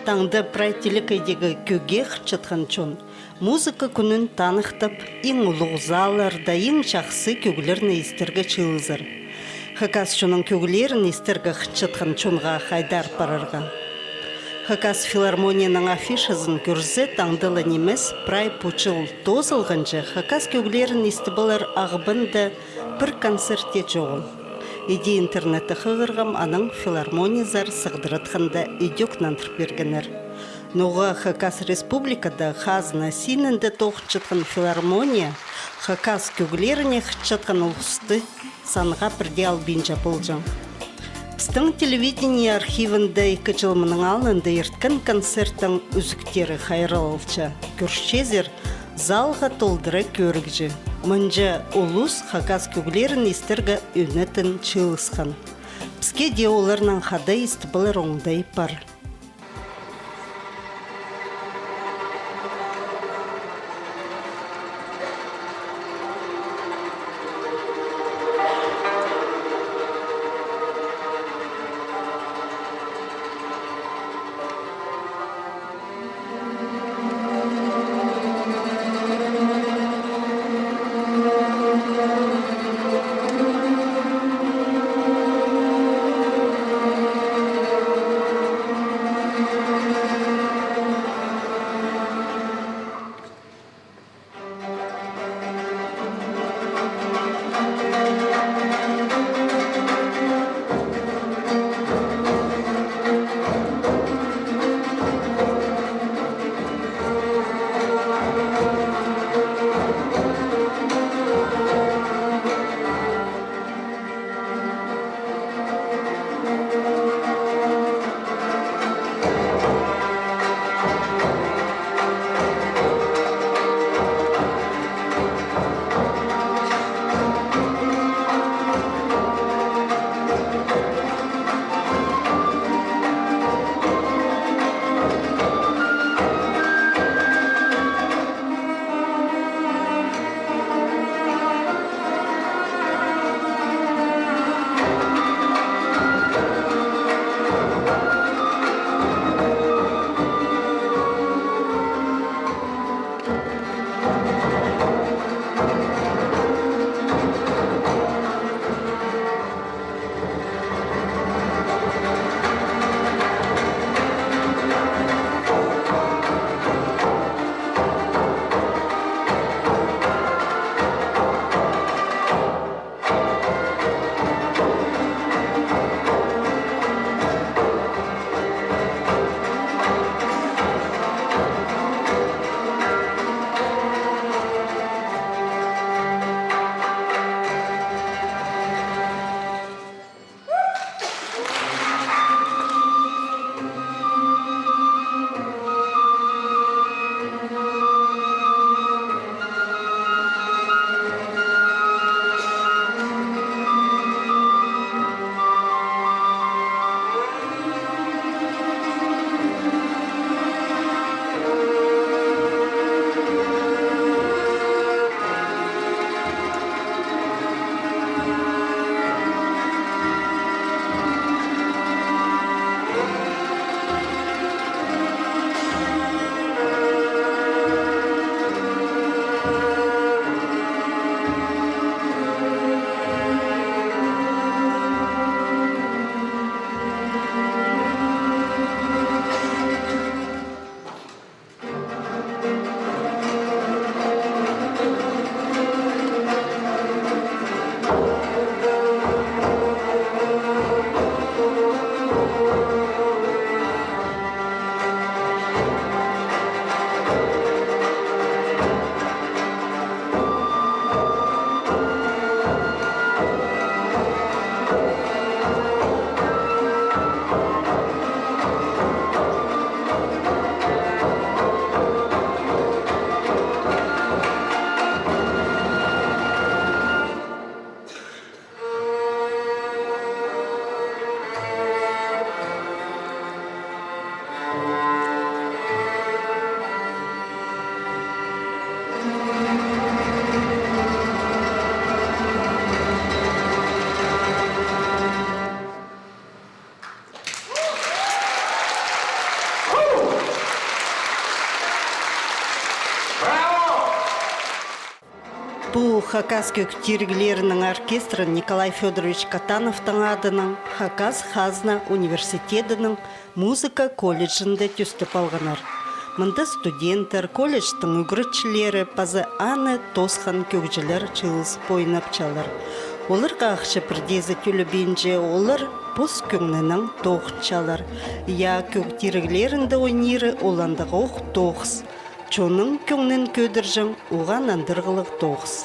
таңды прайтелікайдегі көге қырчытқан чон. Музыка күнін танықтып, ең ұлық заларда ең жақсы көгілерін естерге чылызыр. Хакас чонын көгілерін естерге қырчытқан чонға қайдар парырға. Хакас филармонияның афишазын көрзе таңдылы немес прай пучыл тозылғанжы Хакас көгілерін естібілер ағыбынды бір концертте жоғыл. Иди интернетті қығырғам аның филармонизар сығдыратқанда идек нантырып бергенер. Ноға Хакас республикада хазна синінде тоқчытқан филармония Хакас көгілеріне қытчатқан ұлысты санға бірде албинжа болжан. Біздің телевидение архивында 2 жылмының алында ерткен концерттің үзіктері қайралылча. Көршчезер залға толдыры көрігжі. Мұнжа ұлыс Хакас көгілерін естергі өнетін чылысқан. Бізге де оларынан қада естібілер оңдай бар. Бұл Хакас көктергілерінің оркестрі Николай Федорович Катановтың адының Хакас Хазна университетінің музыка колледжінде түстіп алғанар. Мұнда студенттер, колледждің үгірітшілері пазы аны тосқан көкжілер чылыс ойнап чалар. Олар қақшы бірдезі төлі бенже олар пос көңнінің тоқ чалар. Я көктергілерінде ойниры оландығы оқ тоқыз. Чоның көңнен көдіржің оған андырғылық тоғыз.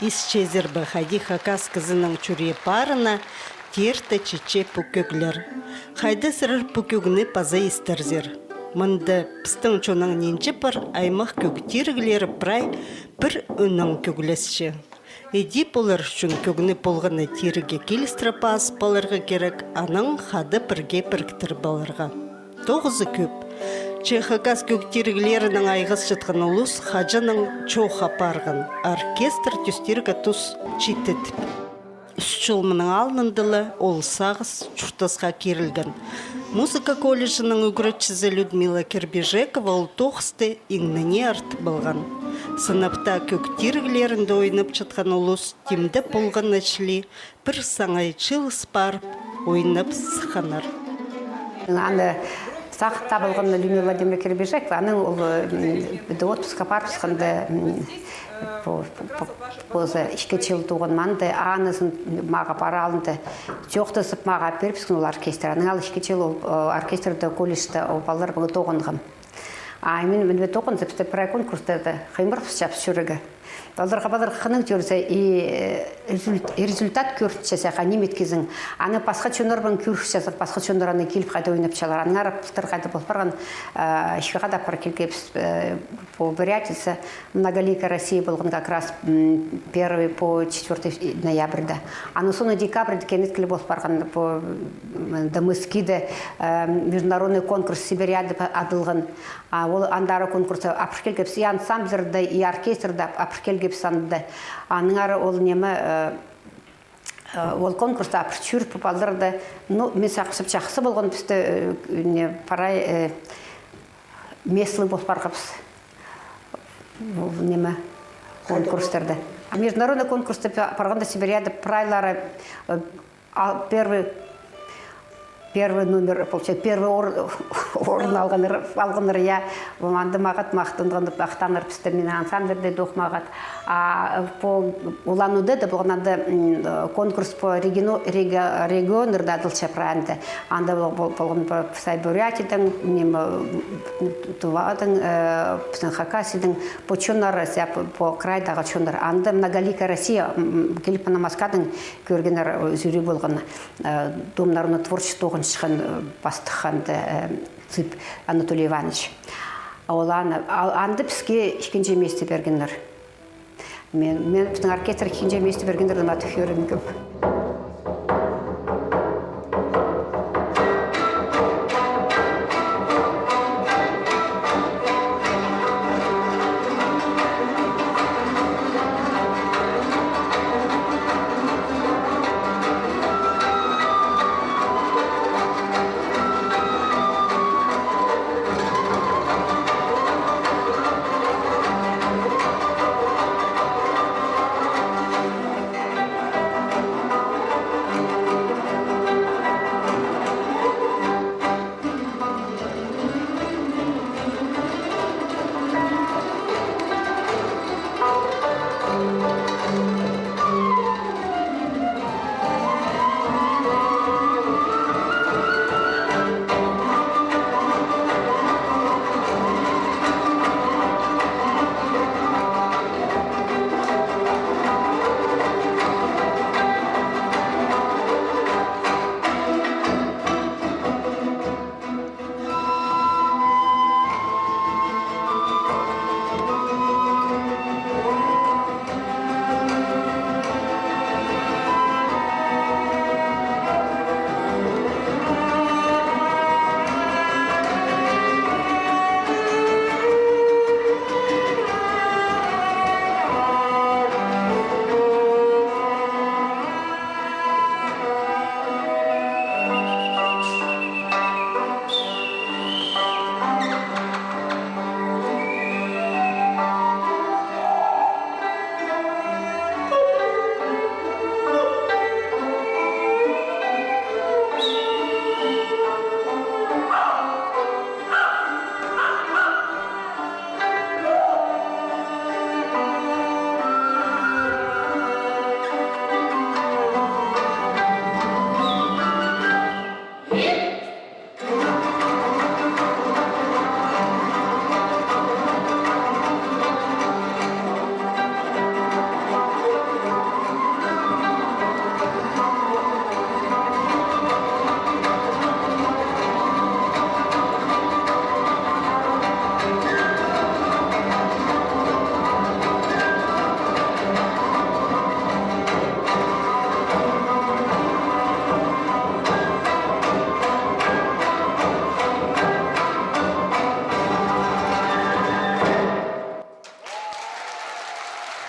Исчезер хади Хакас кызының чуре парына терті чече пүкөглер. Хайды сырыр пүкөгіні паза истерзер. Мынды пістің чоның ненче пар аймақ көктергілері прай бір үнің көглесші. Эди болар үшін көгіні болғаны теріге келістірі пас баларға керек, аның хады бірге біріктір баларға. Тоғызы көп. Хакас көктергілерінің айғыз жатқан ұлыс хажаның чоға парған. Оркестр түстерге тұс читтетіп. Үш жылмының алынындылы ол сағыз чұртасқа керілген. Музыка колледжінің үгірітшізі Людмила Кербежекова ол тоғысты еңніне арт болған. Сынапта көктергілерінде ойнап жатқан ұлыс темді болған әчілі бір саңайчыл спарып ойнап сықанар. Сақ табылғанны Людмила Владимир Кербежекова, аның отпусқа парпысқанды бұзы ішке чыл туған манды, анысын маға пара алынды, жоқтысып маға перпіскен ол оркестр. Аның ал ішке чыл оркестрді колледжді балар бұғы тоғынғым. Мен мен тоғын зіпті прай конкурстарды қаймыр пұсчап сүрігі. Балдарға қының көрсе, результат көрсетсе сақа неметкезің. Аны басқа чөнөрбен көрсетсе жазып, басқа чөнөр аны келіп қайда ойнап чалар. Аны арап пылтыр қайда болып барған шиға да пар келгепс по Бурятице многоликая Россия болған как раз 1 по 4 ноябрьда. Аны соны декабрьда кенет келіп болып барған по Дамыскиде международный конкурс Сибиряды адылған. Ол андары конкурсы апркелгепс и ансамблерді, и оркестрді апркелгепс анды. Аның ары ол немі ол конкурста апрчур попалдырды. Ну, мен сақсып жақсы болған бізді парай меслі болып барғапс. Немі конкурстарды. Международный конкурсты парғанда Сибиряды прайлары первый номер, получается, первый орын алғаныр, я маңды мағат мақтындығынды бақтаныр пісті мен ансамблерде доқ мағат. По Улан-Удэ да болғанады конкурс по регионырда адылча праянды. Анда болған Псай Бурятидің, Тувадың, Псын Хакасидың, по чонар, по крайдағы чонар. Анда многоликая Россия, келіп Маскадың көргенер зүрі болған домнарыны творчествоғын шыққан бастыққанды Цып Анатолий Иванович. Анды бізге ішкенже месті бергендер. Мен біздің оркестр ішкенже месті бергендердің аты көрім көп.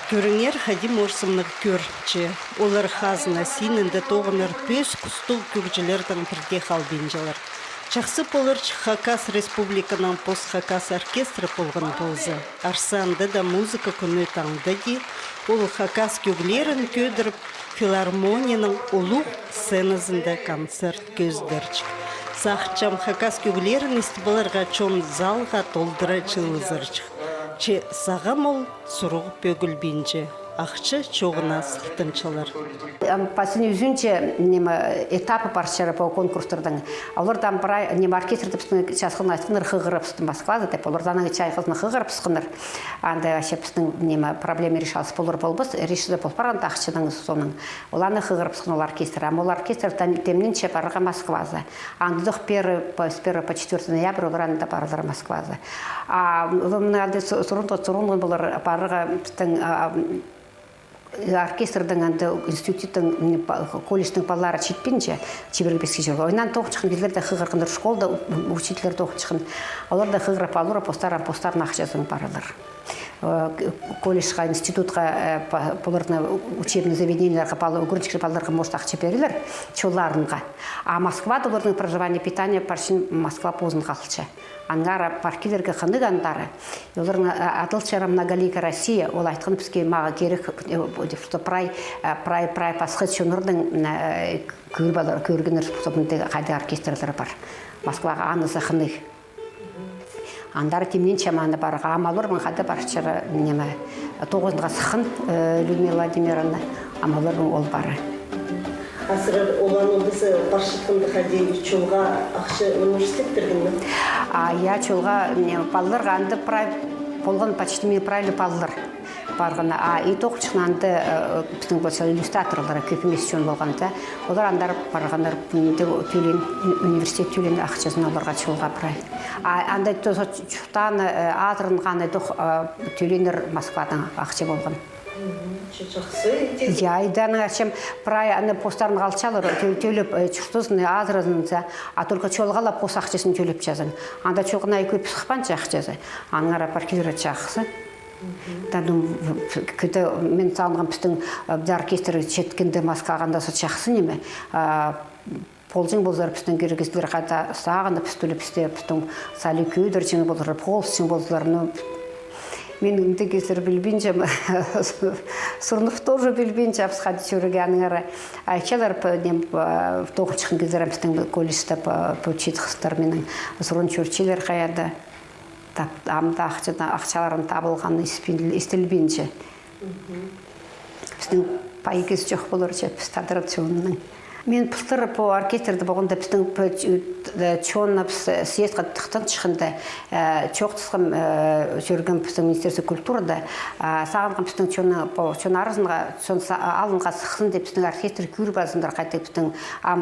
Көріңер Хадим Орсымның көрчі. Олар хазына синінде тоғыныр пөз күсту көкжілердің бірде қалбенжалар. Чақсы болырч Хакас Республиканың пост-Хакас оркестрі болған болзы. Арсанды да музыка күні таңды де, ол Хакас көглерін көдіріп, филармонияның ұлық сценасында концерт көздірч. Сақчам Хакас көглерін істібаларға чон залға толдыра чылызырч. Че сағам ол сұрғы пөгіл бенже. ақчы чоғына сылтынчылар. Пасын үзүнче этапы парчары по конкурстардан. Алар там прай оркестрды бистин часқын айтқаныр хыгырыпстын Москвада деп, олардан чайқызны хыгырыпсқыныр. Анда ашепстин проблема решалсы болар болбас, решиле болпаран тақчының соның. Оланы хыгырыпсқын ол оркестр, ол оркестр темнинче парыға Москваза. Андыдық с 1 по 4 ноября олараны да парылар Москваза. Оларны сурунғы болар парыға оркестрдың анды институттың колледждің балалары читпинче чибергбеске жүргі. Ойнан тоқчықын келдерді хығырқындар школда учителер тоқчықын. Олар да хығырып алура постарын ақшасын барылар. Колледжға, институтқа, бұларына учебный заведенияларға балы үгіріншік балаларға может ақча берілер, чоларынға. А Москвада олардың проживание, питание паршын Москва позын қалчы. Ангара паркилерге қанды гандары. Олардың адылчара многолика Россия, ол айтқан бізге маға керек, что прай пасқы чөнірдің көргенер способынды қайды оркестрлері бар. Москваға анысы қанды. Андары темнен чаманы барға. Амалыр бұн қады баршылары неме. 9-ға сықын Людмила Владимировна амалыр бұн ол бары. Асырар olan oldısı başlıkında hadi çolga akşı üniversitet birgin. Я çolga ballar gandı pray polgan почти мен правильно баллар баргана. И тоқчынанды біздің болса иллюстраторлары көп емес жөн болғанда, олар андар баргандар төлен университет төлен ақшасын оларға çolga прай. Андай чуқтан адырынғаны төленер Москвадан ақша болған. Я идан чем прая постарын қалчалар төлеп чуртусын азырызынса, а только чолғала пос ақшасын төлеп жазын. Анда чоғына көп сықпан жақшасы. Аңара паркилер жақсы. Мен салынған біздің оркестр четкенде Москвағанда жақсы неме. Полжың болзар біздің кергіздер қайда сағында пістөлі біздің сали көйдір жеңі болдыр, полсын болдылар. Мен үндегесір білбейінше, сұрнық тоже білбейінше апсқады жүргеніңері. Айчалар тоғыншықын кездерім біздің колледжді пөтчетқыстар менің сұрын чөрчелер қаяды. Амда ақчаларын табылғаны естілбейінше. Біздің пайгіз жоқ болыр жеп традиционның. Мен пұстыр по оркестрді болғанда біздің чонып съездға тұқтан шығында чоқтысқым жүрген біздің Министерство культурада сағынған біздің чон арызынға алынға сықсын деп біздің оркестр күйір базындар қайты біздің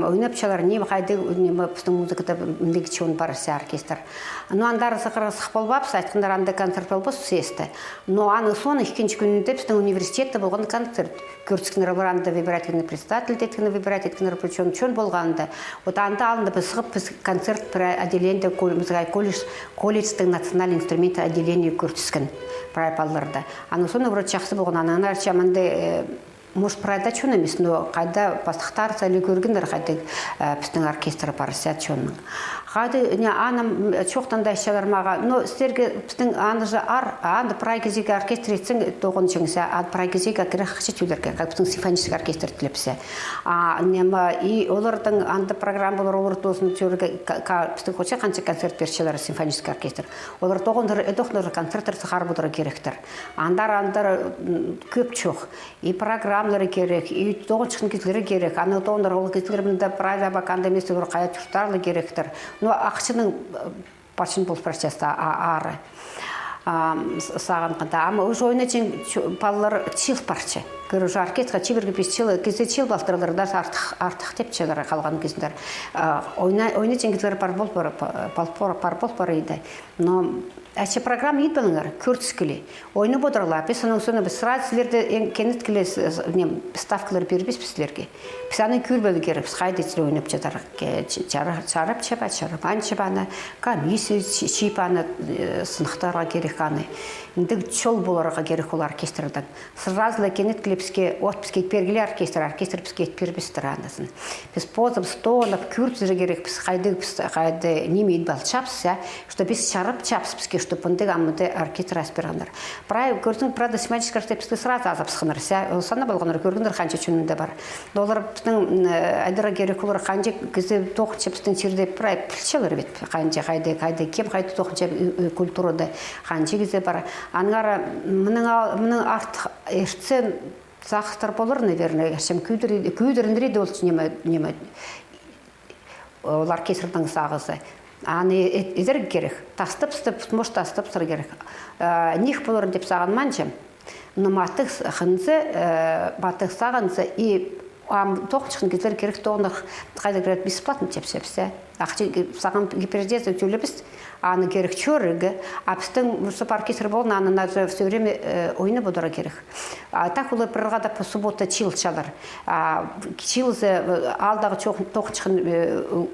ойнап чалар не қайды біздің музыкада міндегі чон бар сі оркестр. Но андары сық болбапсы, айтқандар анда концерт болбас съезді. Но аны соны екінші күнінде біздің университетті болған концерт. Көртіскінер оларанда вибирательный председатель деткіні вибирать еткінер чон болғанында. Вот анда алынды біз концерт про отделение колледждің национальный инструменты отделение көртіскін прайпалларды. Аны соны вроде жақсы болған. Анаңар чаманды может прайда чон емес, но қайда бастықтар сәлі көргендер қайды біздің оркестрі бар сәт чонның. Қайды анам чоқтанда ішалармаға, но сіздерге біздің аны анды прайгезеге оркестр етсің тоғын жеңісі, ады прайгезеге кері қақшы түйдерге, біздің симфонический оркестр тілепсі. И олардың анды программалар олар тосын түрге біздің қоча қанша концерт бершілері симфонический оркестр. Олар тоғындар эдоқнары концерттер сықар бұдыры керектір. Андар көп чоқ. И программалары керек, и тоғын шықын кетілері керек. Аны тоғындар ол кетілерімінде прайда бақанда еместі бір қая тұртарлы керектір. Но ақшының башын бұл процесті ары сағанғанда. Ама өз ойына жен балалар чил парчы. Көрі уже оркестға чиберге бес чил, кезде чил балтыраларда артық деп чилары қалған кезіндер. Ойына жен кетілері бар бол еді. Но әші программа ет біліңер, көртіскілі. Ойны бодырла, біз соның соны біз сұрады сілерді кенеткілі ставкалар бербес біздерге. Біз аны көрбелі керек, біз қайды етілі ойнап жарып чаба, жарыман чабаны, комиссия чипаны сынықтарға керек аны. Инді чол боларға керек ол оркестрдан. Сразылы кенеткілі бізге бергілі оркестр бізге бербістір анысын. Біз позым столып, күртізі керек, біз қайды немейді бал чапсы, что біз шарып чапсы бізге, что бұнды ғамыды оркестр аспирандар. Прай, көрдің, правда, семантический бізге сразу азап сықыныр. Сана болғаныр, көргіндер қанша чүнінде бар. Олар біздің айдыра керек олар қанша кізі тоқынша біздің жерде прай пілшелер бет. Қанша қайды, кем қайды тоқынша культурада қанша кізі бар. Аңғара, мұның арт ертсен сақыстар болыр, наверное, шым күйдіріндіреді ол неме олар кесірдің сағысы. Аны едер керек, тастып-стып, мұш тастып-сыр керек. Нех болырын деп саған манчым, нұматық қынзы, батық сағынзы, и тоқчықын кездер керек, тоғынық қайда керет бесплатно тепсепсе. Ақчы саған гипердезі төлебіс, аны керек чөрігі, апстың мұсып оркестр болын, аны все время ойны бұдыра керек. Так олар бірғада по суббота чил чалар. Чилзі алдағы тоқчықын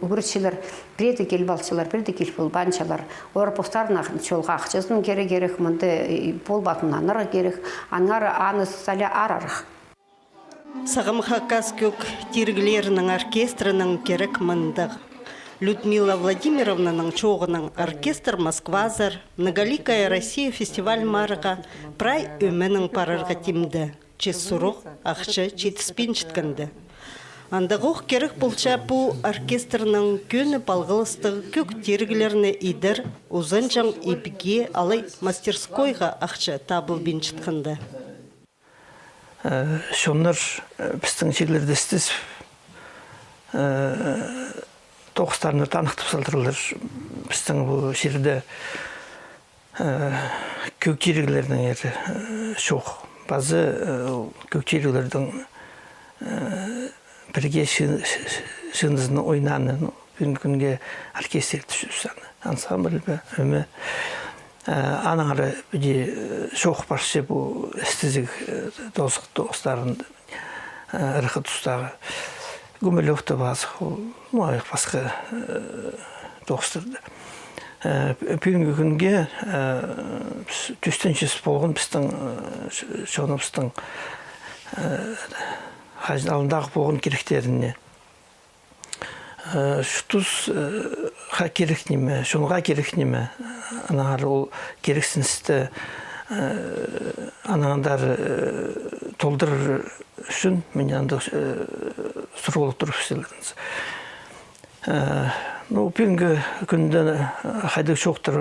үгіртшілер, бірді кел балшылар, бірді кел болбаншылар. Олар постарына чолға ақчызын керек, мұнды болбатын аныры керек, аңары аны сәлі арарық. Сағым Хакас көк тергілерінің оркестрінің керек мындық. Людмила Владимировнаның чоғының оркестр Москвазар, Многоликая Россия фестиваль марыға прай өменің парырға тимді. Чес сұруқ, ақчы четіспен чіткінді. Андағық керек бұлча бұл оркестрінің көні балғылыстығы көк тергілеріне идір, ұзынжан епіге алай мастерскойға ақчы табыл бен чіткінді. Шонлар біздің жерлерді істіз тоқыстарыны танықтып салдырылыр. Біздің бұл жерді көктерегілердің ері шоқ. Базы көктерегілердің бірге шыңызыны ойнаны, күнге оркестр түшірсаны. Ансамбль бі, өмі. Анаңары біде шоқ баршы бұл істізік тоқыстарын ұрқы тұстағы. Гумилевті басық, мұайық басқа тоқыстырды. Бүгінгі күнге түстеншесі болған біздің шоғынымыздың алындағы болған керектеріне. Шутuz керек неме, шонға керек неме, анағар ол керексіністі анағандар толдыр үшін мен андық сұрғылық тұрып істелеріңіз. Бүгінгі күнді қайдық шоқтыр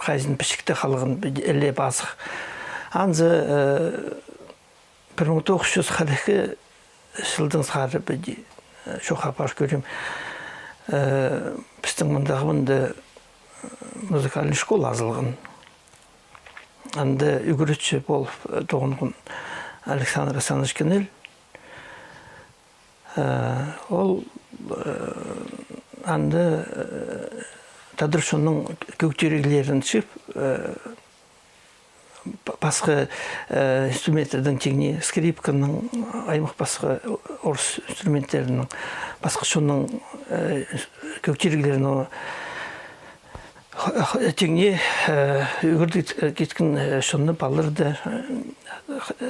қайзын пішікті қалығын әлі басық. Анзы 1940 жылдың сары біде шоқа бар көрем. Біздің мұндағы мұнды музыкальный школа азылған. Анды үгіретші болып тоғынғын Александр Асанович Кенел. Ол анды тадыршының көктерегілерін шып, басқа инструменттердің тегіне, скрипканың, аймақ басқа орыс инструменттерінің, басқа шоның көктерегілерінің тегіне үгірді кеткен шоны балырды,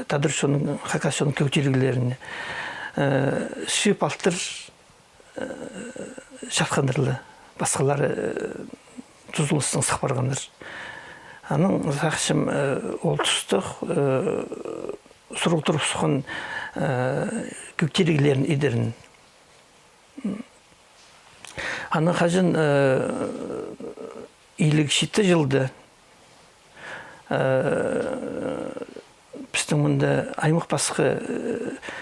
тадыр шоның, хакас шоның көктерегілеріне шып алтыр шатқандырлы, басқалары тұзылыстың сықпарғандар. Аның сақшым ол тұстық сұрыл тұрып сұқын көктерегілерін едерін. Аның қажын ийлік шетті жылды. Біздің мұнда аймақ басқы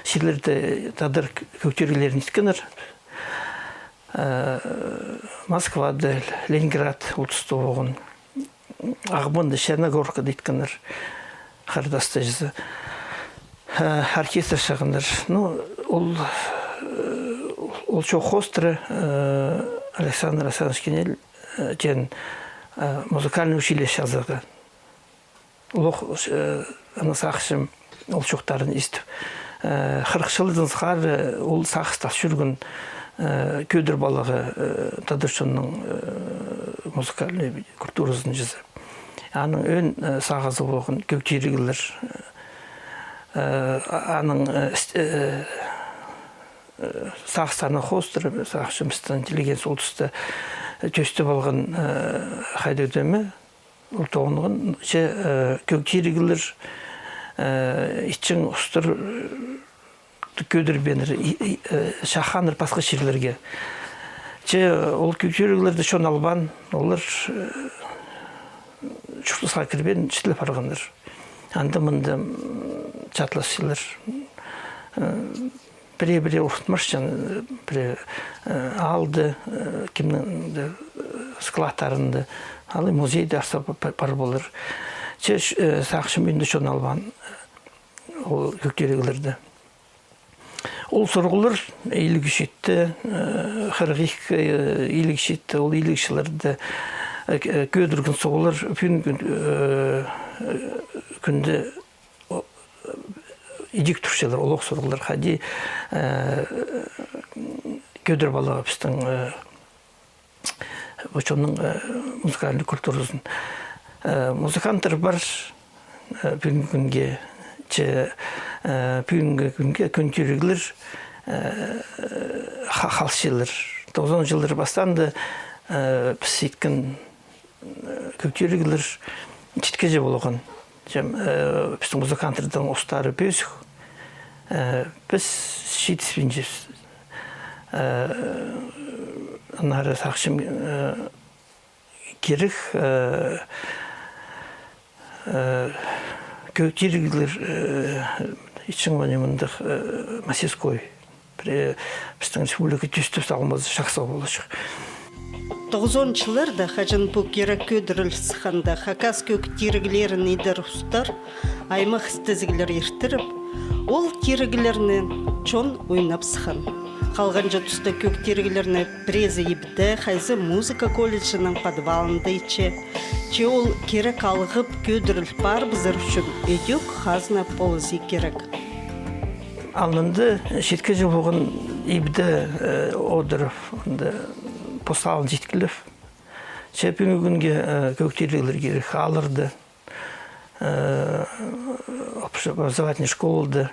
шерлерді тадыр көктерегілерін еткенір. Москвады, Ленинград ол тұсты оғын. Ағбонды Черногорка дейткендер қардасты жызы. Оркестр шағындар. Ол шоқ хостры Александр Асанович Кенел жен музыкальный училище азығы. Олық сақшым ол шоқтарын естіп. 40 жылдың сқар ол сақыстақ жүргін көдір балығы тадыршының музыкальный культурасын жызы. Аның өн сағазы болған көктерегілер аның сақстаны қостырып, сақшымыстан телеген солтысты төсті болған қайды өтемі, ол тоғынығын көк терегілер, итчің ұстыр көдір бенір, шаққаныр басқа шерлерге. Ол көк терегілерді шон албан, олар шұқтысқа кірбен шетіліп арғандар. Анды-мұнды чатласылар. Біре-біре ұқтымашчан, біре алды, кемнің складтарынды, алы музейді арсап бар болыр. Сақшым үйінді шон албан, ол көктерегілерді. Ол сұрғылыр ейлігі шетті, қырғиқ ейлігі шетті, ол ейлігішілерді көдіргін соғылыр, күнді идик туршалар олық сұрғылар қади көдір балаға біздің өчонның музыкальный культурызын. Музыканттар бар бүгінгі күнге көнтерегілер қалшылар. 90 жылдар бастанды біз еткен көктерегілер жеткеже болған. Біздің музыканттардың ұстары бөсік. Біз жетіспенжіз. Анары сақшым керек көктерегілер ешің мәнеміндік масеской. Біздің республика түстіп сағымызды шақса болашық. 90-жыларда хажан бұл керек көдіріл сықанда хакас көк тирігілерін едір ұстар, аймақ істізгілер ертіріп, ол тирігілерінен чон ойнап сықан. Қалған жатыста көк тирігілеріне презі ебді қайзы музыка колледжінің подвалында ече, че ол керек алғып көдіріл бар бұзыр үшін өдек қазына полызы керек. Алынды шетке жыл болған ебді одырып, посталын жеткіліп, шәпіңі күнге көктерегілер керек алырды, образовательный школды,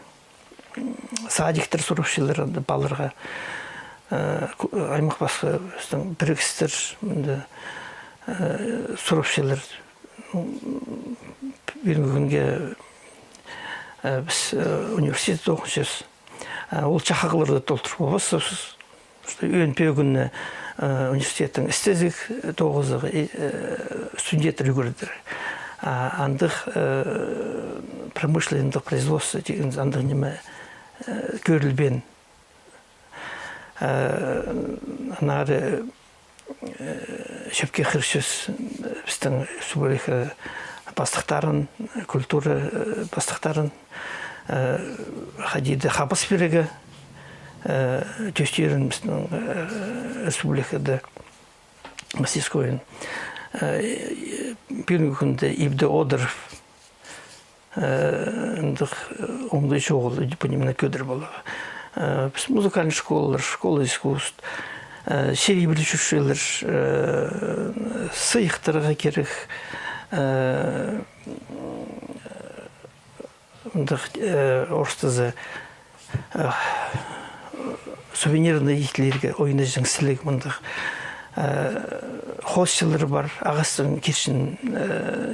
садиктер сұрыпшылар балырға, аймақ басқа бірікістер сұрыпшылар. Бүгінгі күнге біз университет оқыншыз. Ол чақағыларды толтырып болғыз, өйін пөйгінні университеттің істезік 9-ғы студенттер үгірдір. Андық промышлендік производство деген андық неме көрілбен. Анары шөпке қыршыз біздің республика бастықтарын, культура бастықтарын қадиді қабыс берегі төстерін біздің республикада мастерскойын бүгінгі күнде ибді одыров оңдай шоғылы понимана көдір болығы. Біз музыкальный школалар, школа искусств, серебрі жүршелер, сыйықтарға керек, орыстызы сувенирный итлерге ойына жіңсілік мұндық хостелер бар, ағастың кершін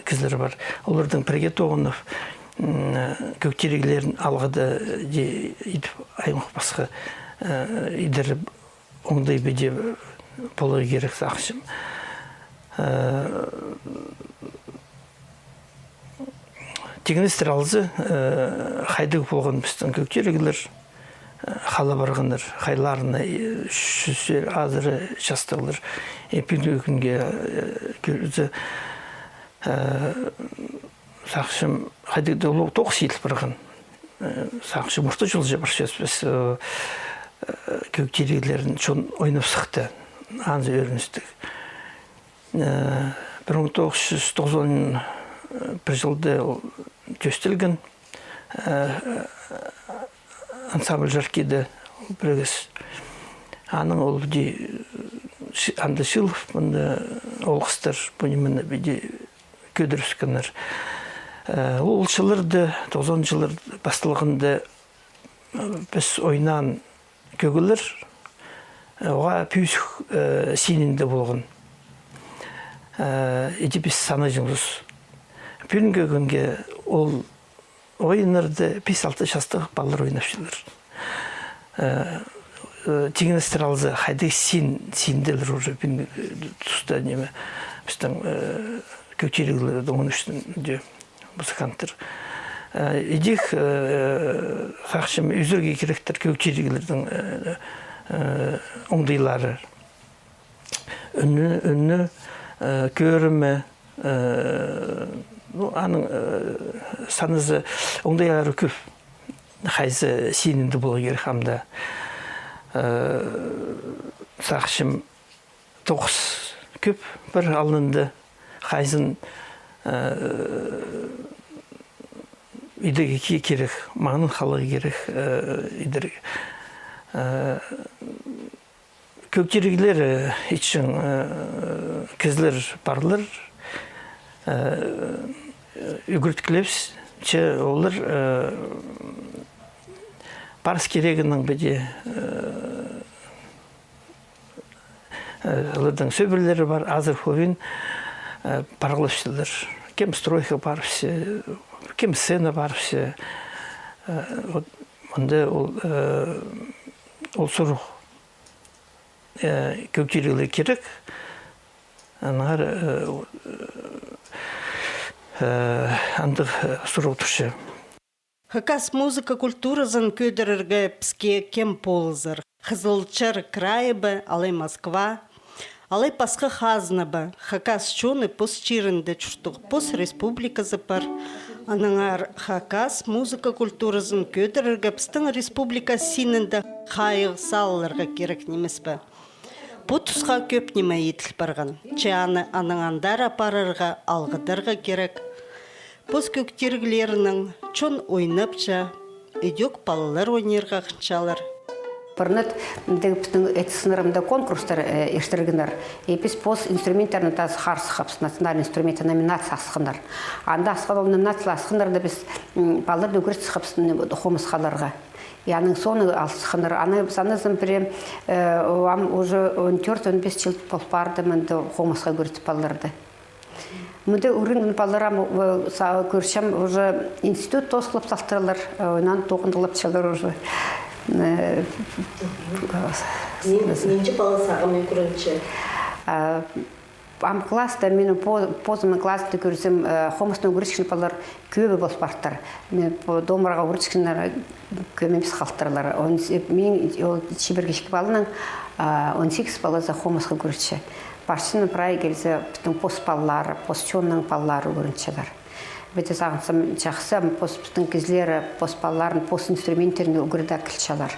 кізлері бар. Олардың бірге тоғынып, көктерегілерін алғады аймақ басқа идіріп, оңдай беде болығы керек сақшым. Тегіністер алызы қайдығы болған біздің көктерегілер қала барғандар, қайларына шүздер, азыры жастығылар. Бүгінгі күнге көрді сақшым қайдығы олығы тоқыс етіліп барған. Сақшым ұшты жыл жабыр сөз біз көктерегілерін шон ойнап сықты, анзы өріністік. 1991 жылды төстілген ансамбль жаркеді бірігіз. Аның ол біде анды шылып, бұнды олғыстар бұнымыны біде көдіріскінер. Ул жылырды 90 жылдар басталғанда біз ойнан көгілер оға пүйсік сенінде болған. Еде біз саны жыңыз. Бүгінгі күнге ол ойынырды 5-6 жастық балалар ойнапшылар. Тегіністер алзы қайды сенделер уже тұста неме біздің көктерегілерді оның үстінде музыканттар. Идих қақшым үзірге керектер көктерегілердің оңдайлары. Үнні көрімі, аның санызы оңдайлары көп. Қайсы сенімді болу керек хамда. Сақшым 9 көп бір алынды. Қайсын идеге керек, маңын халығы керек идеге. Көктерегілер için кізлер барлар, үгірткілепс, олар барыс керегінің бәде олардың сөбірлері бар, азыр ховин паралапшылар. Кем стройка бар все, кем сцена бар все. Онда ол сұруқ көктерегілер керек. Анар андық сұруқ тұршы. Хакас музыка культуразын көдіріргі піске кем полызыр. Қызылчыр крайбы, алай Москва, алай пасқы хазнабы. Хакас чоны пос чирінді чүртіқ пос республика зыпар. Анаңар хакас музыка культуразын көдіріргі пістің республика синінді қайық салыларға керек немеспі. Бұ тұсқа көп неме етіл барған. Чаны анаңандар апарырға алғыдарға керек. Пос көктергілерінің чон ойнапча, өдек балалар ойнерға қынчалар. Бірнет эти сынырымда конкурстар ештіргінер. Епес пос инструментарны таз харсы қапсы, национальный инструменты номинация асқындар. Анда асқал номинация асқындарда біз балалар дөкіріс қапсын хомыс қаларға. Яның соны алсықындар. Аны санызым бірі уже 14-15 жыл болпарды мінді хомысқа көріс балаларды. Мұнда үрін баларам көршем уже институт тосқылып сақтырылар, ойнан тоқындылып чалар уже. Ненче бала сағымен көрінчі? Ам класста, мен позымын класста көрсем, хомысының көрішкіні балар көбі болып бартар. Мен домырға көрішкінлер көмеміз қалттырылар. Мен шебергешкі балының 18 бала за хомысқа көріші. Баршының прай келсе, біздің пос балалары, пос чонның балалары көріншілер. Бәді сағынсам жақсы, пос біздің кезлері, пос балаларын, пос инструменттеріне үгірді әкілшалар.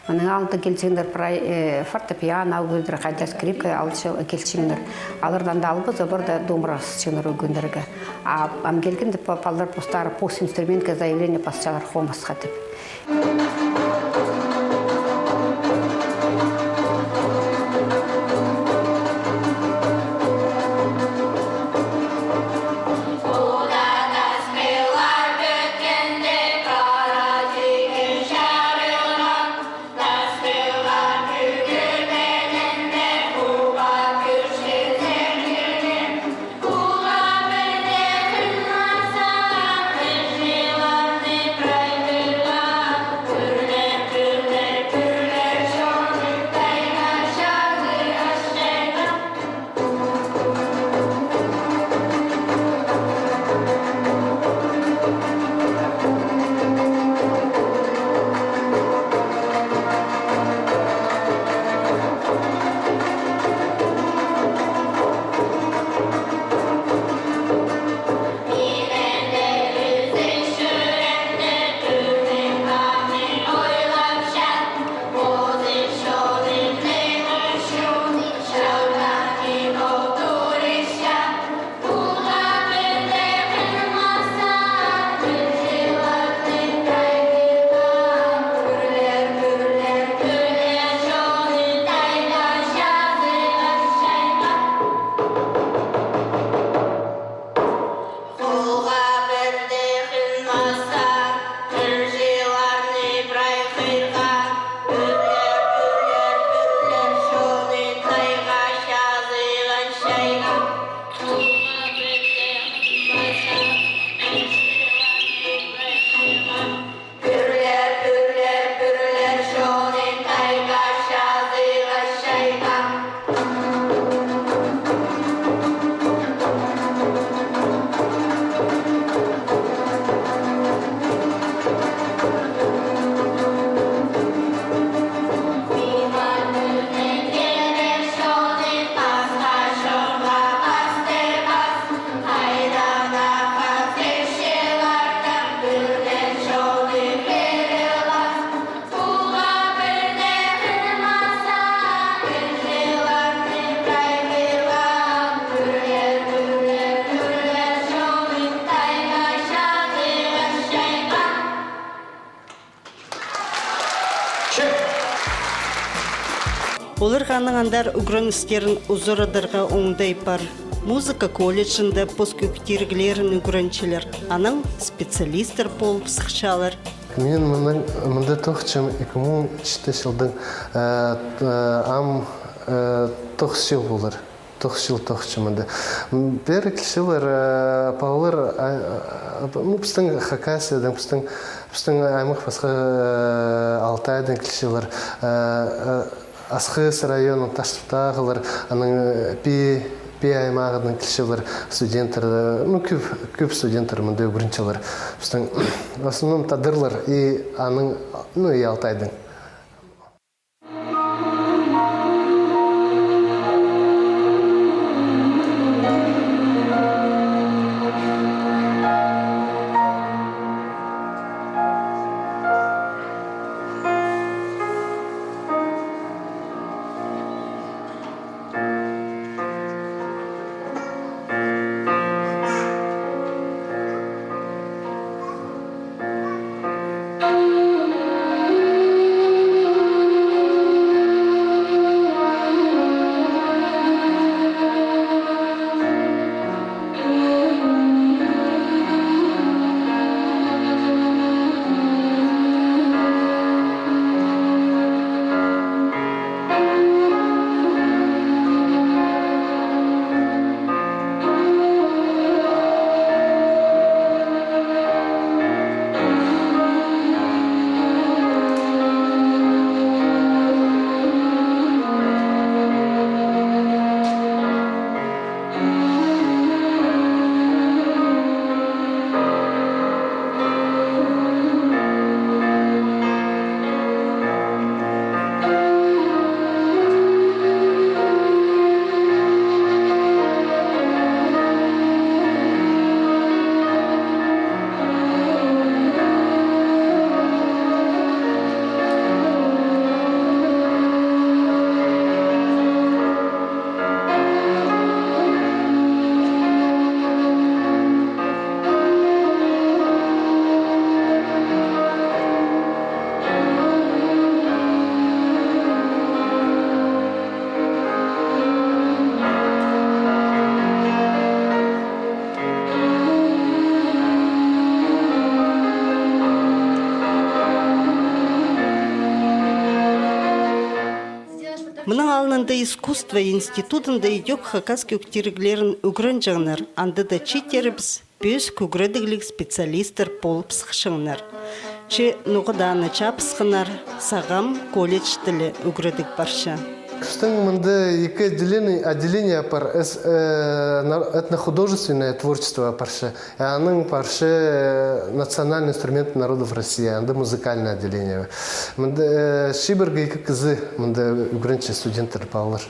Оның алды келсеңдер прай фортепиано үгірдір, қайда скрипка келсеңдер. Алырдан да албыз, обырда домырасы чыңыр үгіндерге. Ам келгенде балалар постары пос инструментке заявление пасчалар хомысқа деп. Олар ғаныңандар үгрін істерін ұзырадырға оңдай бар. Музыка колледжінде посткөктергілерін үгрінчілер, аның специалистер болып сықшалар. Мен мында тоқчым 2004 жылдың ам тоқс жыл болыр. Тоқс жыл тоқчымында. Бер кішілер паулар, біздің Хакасиядан, біздің аймақ басқа Алтайдан кішілер, Асқыс районын Таштықтағылар, аның пи аймағының кішілер, студенттер, көп студенттер мұнда өбіріншілер. Біздің основном тадырлар и аның, и Алтайдың. Мұның алынында искусство институтында идек хакас көктергілерін үгірін жағынар, анда да читерібіз бөз көгіредігілік специалистер болып сықшыңнар. Че нұғыданы чапсқынар, сағам колледж тілі үгіредік барша. Біздің мұнда екі отделение бар, этнохудожественное творчество парша, и аның парша национальный инструмент народов России, анда музыкальное отделение. Мұнда шибірге екі кізі, мұнда үгірінші студенттер балыр.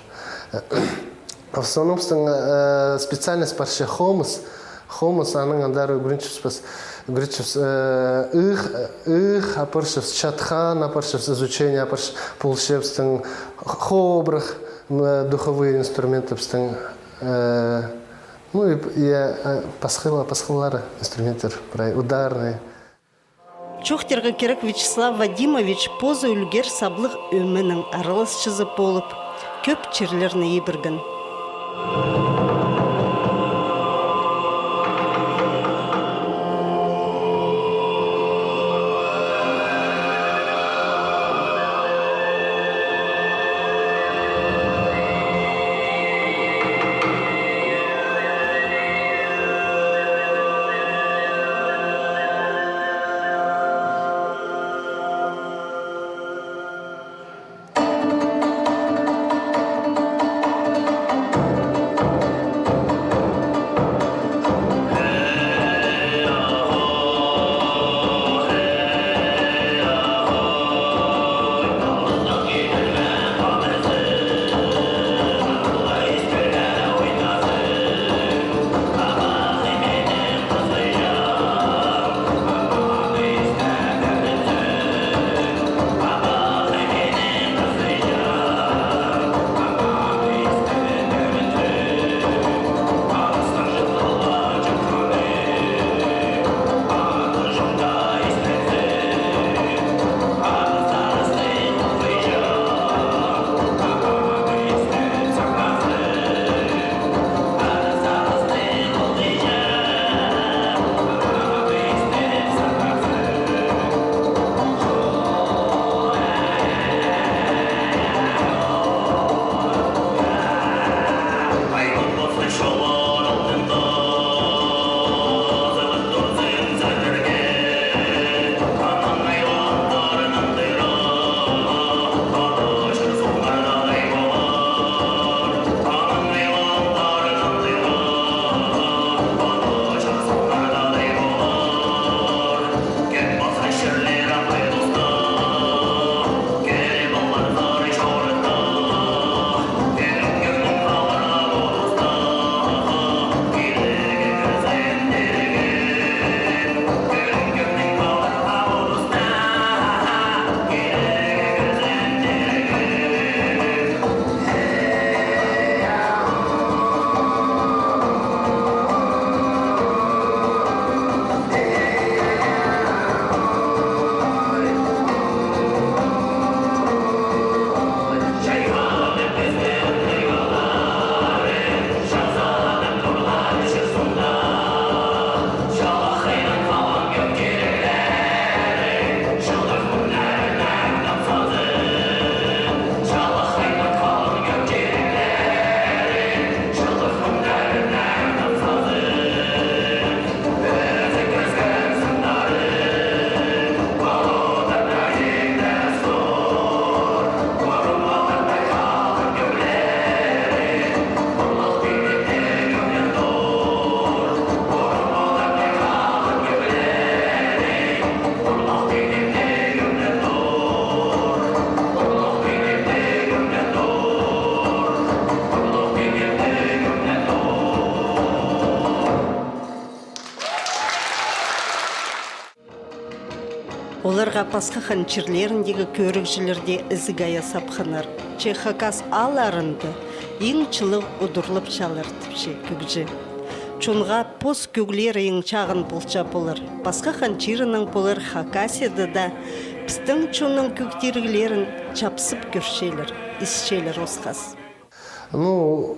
В основном специальность парша хомус, аның андары үгірінші Гречев апаршев чатхан, апаршев изучение, апаршев полшевстың хобрах, духовые инструменты бстың, ну и пасхалары инструментер, ударные. Чухтерға керек Вячеслав Вадимович позы үлгер саблық өмінің арылыс чызып болып, көп черлеріне ебіргін. Оларға пасқа ханчерлеріндегі көрікшілерде ізігая сапқанар. Чехакас аларынды ең чылы ұдырлып чалыртыпшы күгжі. Чонға пос көглері ең чағын бұлча болыр. Пасқа ханчирының болыр хакаседі да пістің чонның көктергілерін чапсып көршелер, ісшелер осқас. Ну,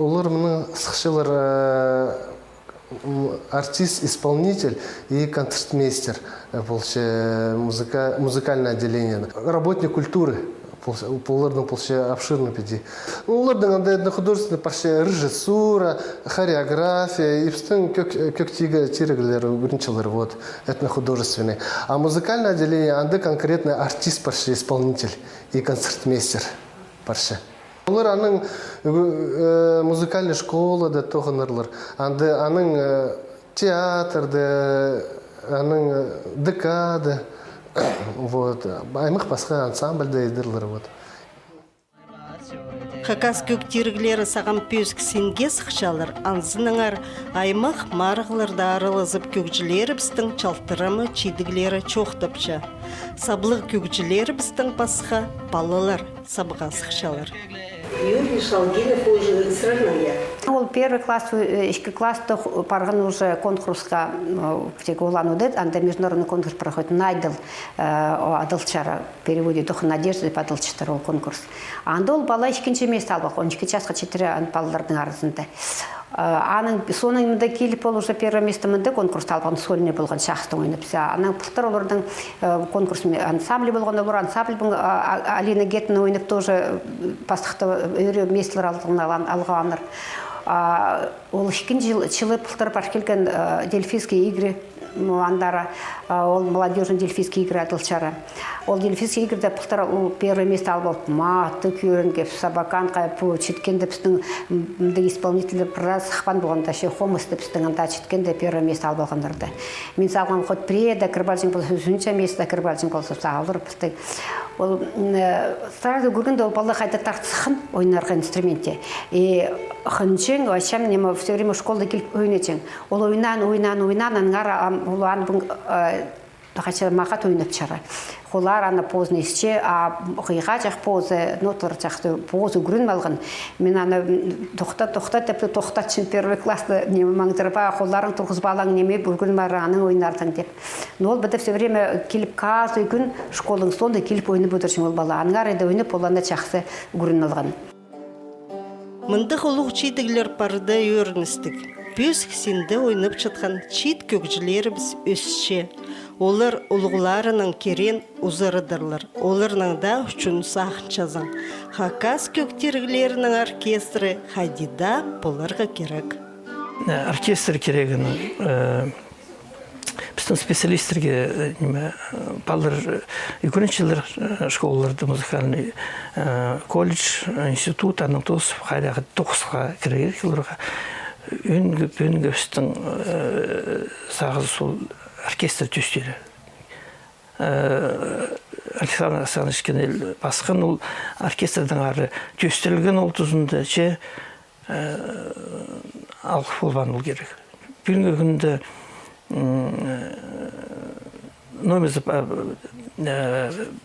олар мына сықшылар артист-исполнитель и концертмейстер, музыкальное отделение. Работник культуры, олардың обширно педи. Олардың художественный режиссура, хореография, и встың көктегі тирегілері, біріншілер, вот, этнохудожественный. А музыкальное отделение, анда конкретно артист, исполнитель и концертмейстер. Олар аның музыкальный школа да тоғынарлар. Аның театрды, аның декады, аймақ басқа ансамбльді едірлер. Хакас көктергілері саған пөзік сенге сықшалар, анзыныңар аймақ марғыларда арылызып көкжілері біздің чалтырымы чейдігілері чоқтыпча. Саблық көкжілері біздің басқа балалар сабыға сықшалар. Юрий Шалгинов уже сравнение. Ол первый класс, ишки класста парган уже конкурска в Тегулануде, анда международный конкурс проходит Найдел, Адалчара, переводит дух надежды падалчатар ол конкурс. Андол бала ишкинче место албак, 12 часқа 4 балалардың арасында. Аның соңында келіп ол уже первое место мында конкурс алған сольный болған шахты ойнап. Аның пұлттар олардың конкурс ансамбль болған олар ансамбль Алина Гетна ойнап тоже пастықты өре местілер алғаныр. Ол ішкен жылы пұлттар бар келген дельфийские игры андара, ол молодежный дельфийские игры адылчара. Ол дельфийские игры пұлттар первое место алып, маты көрінге, сабакан қайпы, четкенде пістің исполнителі біраз қықпан болғанда, хомысты пістің анда четкенде первое место алып алғандарды. Мен салған қот преда, кірбалжың болса, үшінші место кірбалжың болса, алыр пісті. Ол сразу көргенде ол бала қайда тартысқан ойнарға инструменте. Хынчың, вообще мне все время в школе келіп ойнетің. Ол ойнан, аңғара олан бұң мақат ойнап чара. Олар ана позны ішче, а қиға жақ позы, ноталар жақты позы күрін малғын. Мен ана тоқтатшын первый классы маңдырба, қоларын тұрғыз балаң неме бүргін бары аның ойнардың деп. Но ол біді все время келіп каждый күн школың сонда келіп ойнып отыршын ол бала. Аңғар еді ойнып, оланда жақсы күрін малғын. Мындық ұлық чейдігілер барды өріністік. Пөз кісенді ойнып жатқан чейд көкжілеріміз өсше. Олар ұлғыларының керен ұзырыдырлар. Оларның да үшін сақын жазан. Хакас көктергілерінің оркестрі Хадида боларға керек. Оркестр керегін біздің специалистерге балдар үйгеншілер школаларды музыкальный колледж, институт, аның тосып, қайдағы 9-ға керегер келерға. Үнгі біздің сағыз сол оркестр түстері. Александр Александрович Кенел басқан ол оркестрдің ары түстірілген ол тұзында че алқы болған ол керек. Бүгінгі күнді номезі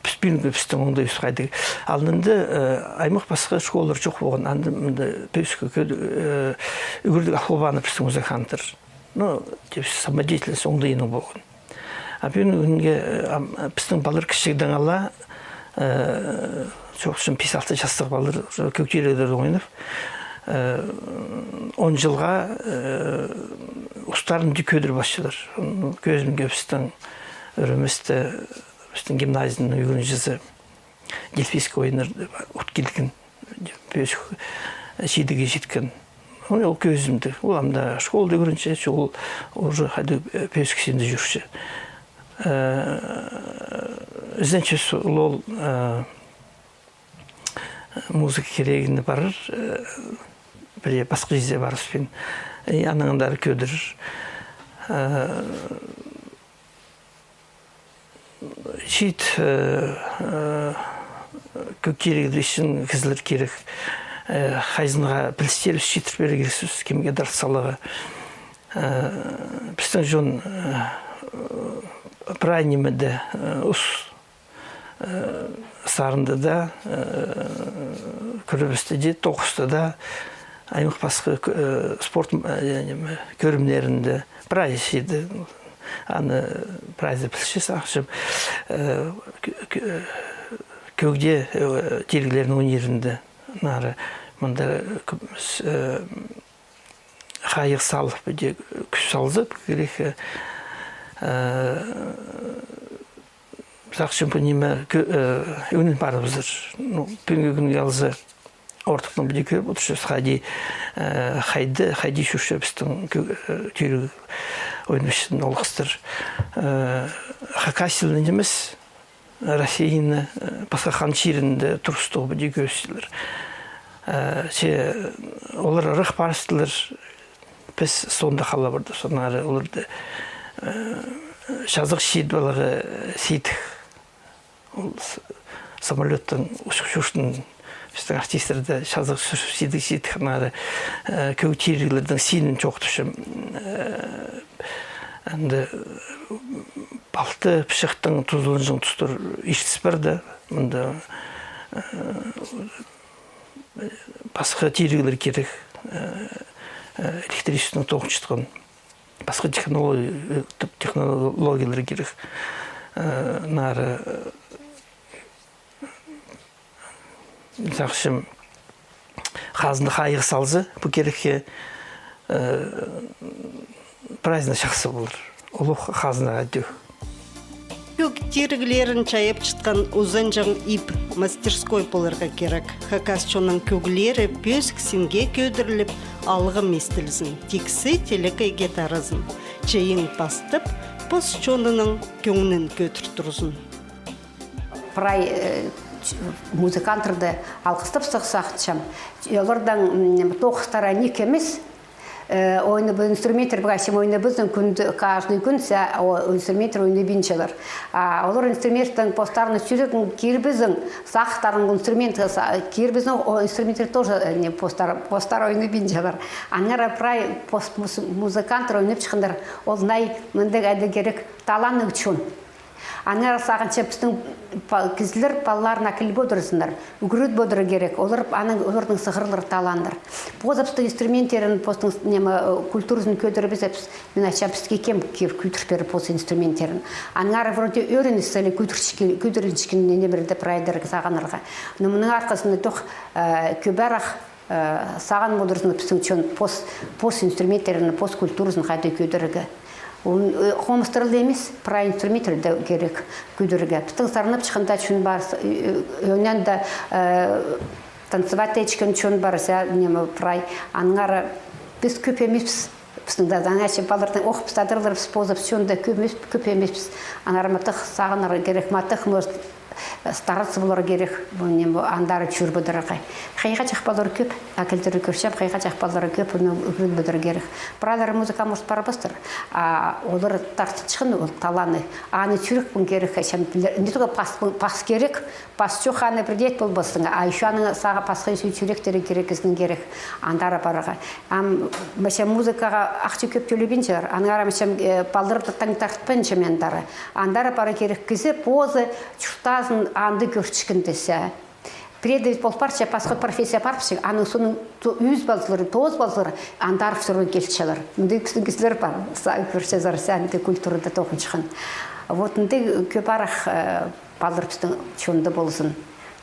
біздің оңды үсқайды. Алынды аймақ басқа школалар жоқ болған. Анды пөскі үгірдік ақылбаны біздің музыканттар. Самодеятельность оңды ең болған. Бүгінгі күнге біздің балыр кішігдің ала жоқ үшін 5-6 жастық балыр көктерлерді ойнап 10 жылға ұстарын көдір басшылар. Көзімге біздің үрімізді, біздің гимназияның үйгеншісі дельфийский ойыныр өткелген, шейдіге жеткен. Ол көзімді, ол амда школды көрінше, ол уже қайды пөскісінде жүрші. Ізденші ол музыка керегіні барыр, бір басқа жерде барыспен, аныңындары көдір. Шейт көк керегді үшін кізілер керек. Хайзынға білістері шейтір бері кересіз, кемге дұрыс салығы. Біздің жон прайнимеде ус сарында да көрөбүстеде тоқыстада аймақ басқа спорт көрімдерінде прайс еді аны прайзы білшес ақшып көгде тергілердің өнерінде нары мұнда қайық салып күш салзып керек Сақшым бұнеме өнін барыбызыр. Пүнгі күнге алзы ортықның бүде көріп отыршыз. Қайды шүші біздің түйрі ойынбішін олғыстыр. Хакасилін емес, Россияны басқа қанширінде тұрыстығы бүде көрсілер. Олар рық барыстылар. Біз сонда қала бұрды. Сонары оларды жазық шейд балығы сейдік. Самолеттің ұшқышын біздің артистерді жазық сейдік сейдік қанары көктерлердің сейнін жоқтышым. Әнді балты пішіқтің тұзылынжың тұстыр ештіс барды. Мұнда басқа тергілер керек. Электричествоның тоғыншытығын. Басқа технологиялар керек. Нары Сақшым қазынды қайық салзы, бұл керекке праздна шақсы болыр. Олы қазына әдеу. Көк тергілерін чайып чытқан ұзын жаң ип мастерской болырға керек. Хакасчоның көглері пөз кісінге көдіріліп, алғым естілзін. Тексі телекайге тарызын. Чайын бастып, пос чонының көңінін көтір тұрызын. Прай музыкантрды алқыстып сақсақчам. Олардан тоқыстара нек емес, ойны бұл инструменттер бұғашым ойны біздің каждый күн инструменттер ойны бинчелер. Олар инструменттің постарыны сүретін кербізің сақтарын инструменті кербізің инструменттер тоже постар ойны бинчелер. Аңара прай музыкантыр ойнып шығындар. Ол най міндік әді керек таланы үшін. Аңара сағынша біздің кізілер балаларына кіл бодырысындар, үгірет бодыры керек, олардың сығырлар таландар. Бозапсты инструменттерін, культурызын көдірі біз, мен айтшам бізге кем күйтірпері поз инструменттерін. Аңара вроде өрін істелі күйтіріншкін немірді прайдырғы сағанырға. Но мұның арқасында тоқ көбәрақ саған бодырысында біздің поз инструменттерін, поз культурызын қайды көдірігі. Хомыстырылды емес, прай инструменттерді керек күдірге. Біздің сарынып шықында чүн бар, өнен да танцевать ечкен чүн бар, прай. Аңғары біз көп емеспіз. Біздің да заңашы балырдың оқыпстадырлар спозып чүнді көп емеспіз. Аңғары матық сағыныр керек, матық стараться болар керек, андары чүр бұдырығы. Қайға жақпалары көп, әкелдері көршем, қайға жақпалары көп, үгірін бұдыры керек. Бұрадары музыка мұрс барабыстыр. Олар тартышқын ол таланы. Аны чүрік бұн керек, не тұға пас керек, пас жоқ аны бірдет бол басың. Еще аны саға пасқа еші чүректері керек, ізінің керек, андары барыға. Мәшем музыкаға ақчы көп төлебен жер. Анғара мәшем балдырып тартпен жемендары. Андары бары керек кізі, позы, чүртаз анды көршікіндесі. Предавить полпарча, пасход профессия парпшик, аны соның 100 балзылары, 9 балзылары андарып сұрын келшілер. Мұндай күсін кесілер бар, көрші зарысы әнді культурада тоқын шығын. Вот мұндай көп арақ балырыпстың чонды болсын,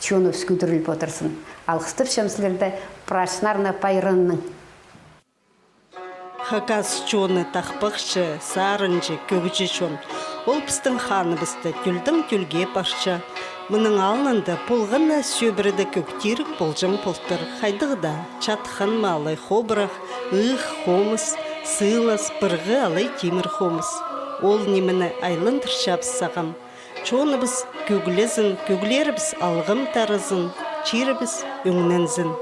чоны үскүдіріліп отырсын. Алғыстып шамсылерді прашнарына пайрынның. Хакас чоны тақпықшы, сарынжы, көгжі чон. Ол пістің ханыбысты түлдің түлге башча. Мұның алынында полғына сөбірді көктірік болжым полтыр. Қайдығыда чатқан малай хобырақ, ұх хомыс, сылас, біргі алай темір хомыс. Ол неміні айлын тұршап сағам. Чоныбыз көглезін, көглерібіз алғым тарызын, чирібіз өңнензін.